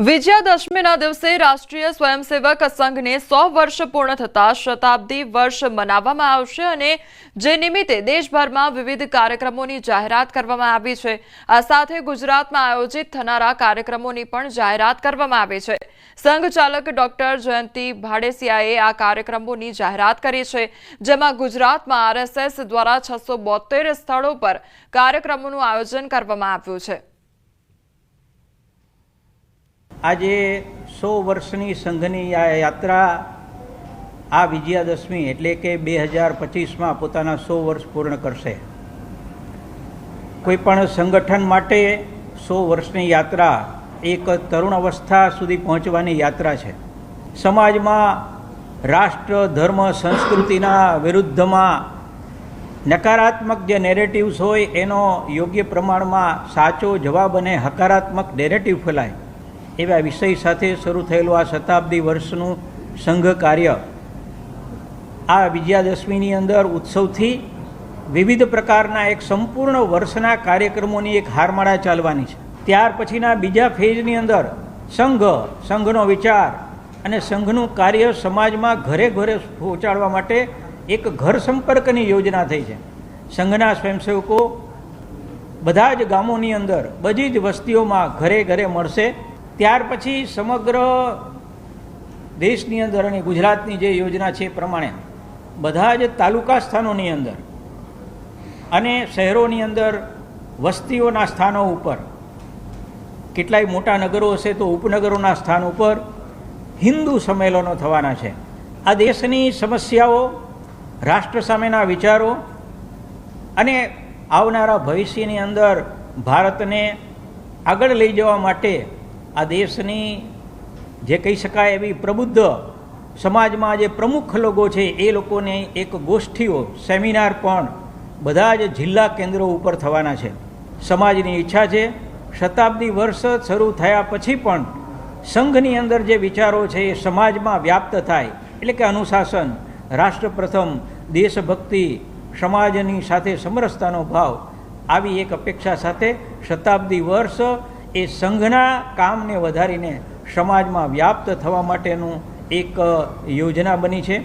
વિજયાદશમીના દિવસે રાષ્ટ્રીય સ્વયંસેવક સંઘને 100 વર્ષ પૂર્ણ થતા શતાબ્દી વર્ષ મનાવવામાં આવશે અને જે નિમિત્તે દેશભરમાં વિવિધ કાર્યક્રમોની જાહેરાત કરવામાં આવી છે। આ સાથે ગુજરાતમાં આયોજિત થનારા કાર્યક્રમોની પણ જાહેરાત કરવામાં આવી છે। સંઘ ચાલક ડોક્ટર જયંતિ ભાડેસિયાએ આ કાર્યક્રમોની જાહેરાત કરી છે, જેમાં ગુજરાતમાં આરએસએસ દ્વારા 672 સ્થળો પર કાર્યક્રમોનું આયોજન કરવામાં આવ્યું છે। આજે 100 વર્ષની સંઘની યાત્રા આ વિજયાદશમી એટલે કે 2025માં પોતાના 100 વર્ષ પૂર્ણ કરશે। કોઈપણ સંગઠન માટે 100 વર્ષની યાત્રા એક તરુણ અવસ્થા સુધી પહોંચવાની યાત્રા છે। સમાજમાં રાષ્ટ્ર ધર્મ સંસ્કૃતિના વિરુદ્ધમાં નકારાત્મક જે નેરેટિવ્સ હોય એનો યોગ્ય પ્રમાણમાં સાચો જવાબ અને હકારાત્મક નેરેટિવ ફેલાય એવા વિષય સાથે શરૂ થયેલું આ શતાબ્દી વર્ષનું સંઘ કાર્ય આ વિજયાદશમીની અંદર ઉત્સવથી વિવિધ પ્રકારના એક સંપૂર્ણ વર્ષના કાર્યક્રમોની એક હારમાળા ચાલવાની છે। ત્યાર પછીના બીજા ફેઝની અંદર સંઘનો વિચાર અને સંઘનું કાર્ય સમાજમાં ઘરે ઘરે પહોંચાડવા માટે એક ઘર સંપર્કની યોજના થઈ છે। સંઘના સ્વયંસેવકો બધા જ ગામોની અંદર બધી જ વસ્તીઓમાં ઘરે ઘરે મળશે। ત્યાર પછી સમગ્ર દેશની અંદર અને ગુજરાતની જે યોજના છે એ પ્રમાણે બધા જ તાલુકા સ્થાનોની અંદર અને શહેરોની અંદર વસ્તીઓના સ્થાનો ઉપર કેટલાય મોટા નગરો હશે તો ઉપનગરોના સ્થાન ઉપર હિન્દુ સંમેલનો થવાના છે। આ દેશની સમસ્યાઓ, રાષ્ટ્ર સામેના વિચારો અને આવનારા ભવિષ્યની અંદર ભારતને આગળ લઈ જવા માટે આ દેશની જે કહી શકાય એવી પ્રબુદ્ધ સમાજમાં જે પ્રમુખ લોકો છે એ લોકોને એક ગોષ્ઠીઓ સેમિનાર પણ બધા જ જિલ્લા કેન્દ્રો ઉપર થવાના છે। સમાજની ઈચ્છા છે શતાબ્દી વર્ષ શરૂ થયા પછી પણ સંઘની અંદર જે વિચારો છે એ સમાજમાં વ્યાપ્ત થાય, એટલે કે અનુશાસન, રાષ્ટ્ર પ્રથમ, દેશભક્તિ, સમાજની સાથે સમરસતાનો ભાવ, આવી એક અપેક્ષા સાથે શતાબ્દી વર્ષ એ સંઘના કામને વધારીને સમાજમાં વ્યાપ્ત થવા માટેનું એક યોજના બની છે।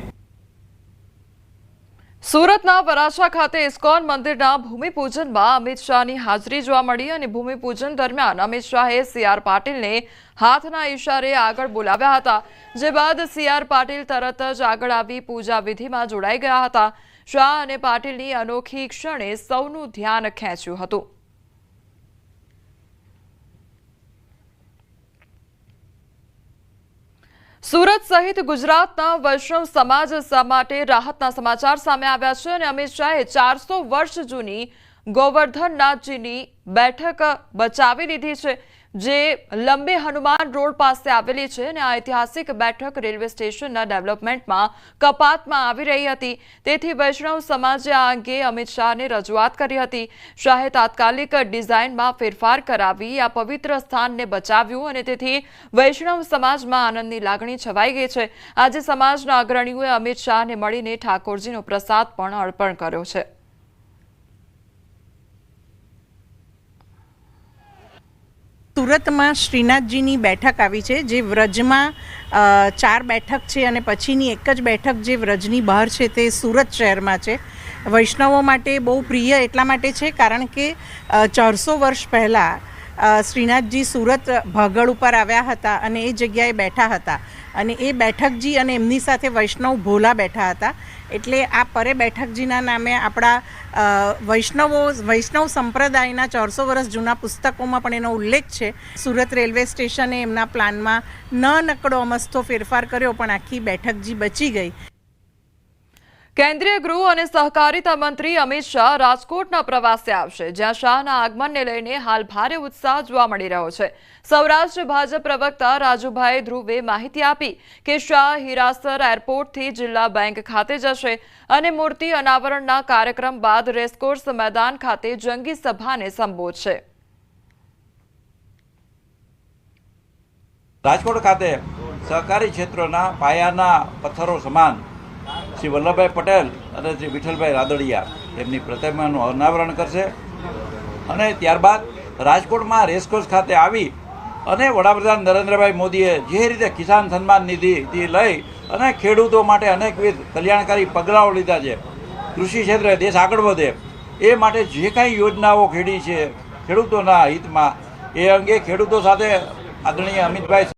સુરતના વરાછા ખાતે ઇસ્કોન મંદિરના ભૂમિપૂજનમાં અમિત શાહની હાજરી જોવા મળી અને ભૂમિપૂજન દરમિયાન અમિત શાહે સીઆર પાટીલને હાથના ઇશારે આગળ બોલાવ્યા હતા, જે બાદ સીઆર પાટીલ તરત જ આગળ આવી પૂજા વિધિમાં જોડાઈ ગયા હતા। શાહ અને પાટીલની અનોખી ક્ષણે સૌનું ધ્યાન ખેંચ્યું હતું। સુરત સહિત ગુજરાતના વૈષ્ણવ સમાજ માટે રાહતના સમાચાર સામે આવ્યા છે અને અમિત શાહે 400 વર્ષ જૂની ગોવર્ધનનાથજીની બેઠક બચાવી લીધી છે, જે લંબે હનુમાન રોડ પાસે આવેલી છે અને આ ઐતિહાસિક બેઠક રેલવે સ્ટેશનના ડેવલપમેન્ટમાં કપાતમાં આવી રહી હતી। તેથી વૈષ્ણવ સમાજે આ અંગે અમિત શાહને રજૂઆત કરી હતી। શાહે તાત્કાલિક ડિઝાઇનમાં ફેરફાર કરાવી આ પવિત્ર સ્થાનને બચાવ્યું અને તેથી વૈષ્ણવ સમાજમાં આનંદની લાગણી છવાઈ ગઈ છે। આજે સમાજના અગ્રણીઓએ અમિત શાહને મળીને ઠાકોરજીનો પ્રસાદ પણ અર્પણ કર્યો છે। સુરતમાં શ્રીનાથજીની બેઠક આવી છે, જે વ્રજમાં 4 બેઠક છે અને પછીની એક જ બેઠક જે વ્રજની બહાર છે તે સુરત શહેરમાં છે। વૈષ્ણવો માટે બહુ પ્રિય એટલા માટે છે કારણ કે 400 વર્ષ પહેલાં શ્રીનાથજી સુરત ભાગળ ઉપર આવ્યા હતા અને એ જગ્યાએ બેઠા હતા અને એ બેઠકજી અને એમની સાથે વૈષ્ણવ ભોલા બેઠા હતા, એટલે આ પરે બેઠકજીના નામે આપણા વૈષ્ણવ સંપ્રદાયના 400 વર્ષ જૂના પુસ્તકોમાં પણ એનો ઉલ્લેખ છે। સુરત રેલવે સ્ટેશને એમના પ્લાનમાં નકડો અમસ્તો ફેરફાર કર્યો પણ આખી બેઠકજી બચી ગઈ। કેન્દ્રીય ગૃહ અને સહકારિતા મંત્રી અમિત શાહ રાજકોટના પ્રવાસે આવશે, જ્યાં શાહના આગમનને લઈને હાલ ભારે ઉત્સાહ જોવા મળી રહ્યો છે। સૌરાષ્ટ્ર ભાજપ પ્રવક્તા રાજુભાઈ ધ્રુવે માહિતી આપી કે શાહ હીરાસર એરપોર્ટથી જિલ્લા બેંક ખાતે જશે અને મૂર્તિ અનાવરણના કાર્યક્રમ બાદ રેસકોર્સ મેદાન ખાતે જંગી સભાને સંબોધશે। રાજકોટ ખાતે સહકારી ક્ષેત્રના પાયાના પથ્થરો સમાન શ્રી વલ્લભભાઈ પટેલ અને શ્રી વિઠ્ઠલભાઈ રાદડિયા એમની પ્રતિમાનું અનાવરણ કરશે અને ત્યારબાદ રાજકોટમાં રેસકોર્સ ખાતે આવી અને વડાપ્રધાન નરેન્દ્રભાઈ મોદીએ જે રીતે કિસાન સન્માન નિધિથી લઈ અને ખેડૂતો માટે અનેકવિધ કલ્યાણકારી પગલાઓ લીધા છે, કૃષિ ક્ષેત્રે દેશ આગળ વધે એ માટે જે કાંઈ યોજનાઓ ખેડી છે ખેડૂતોના હિતમાં, એ અંગે ખેડૂતો સાથે આદરણીય અમિતભાઈ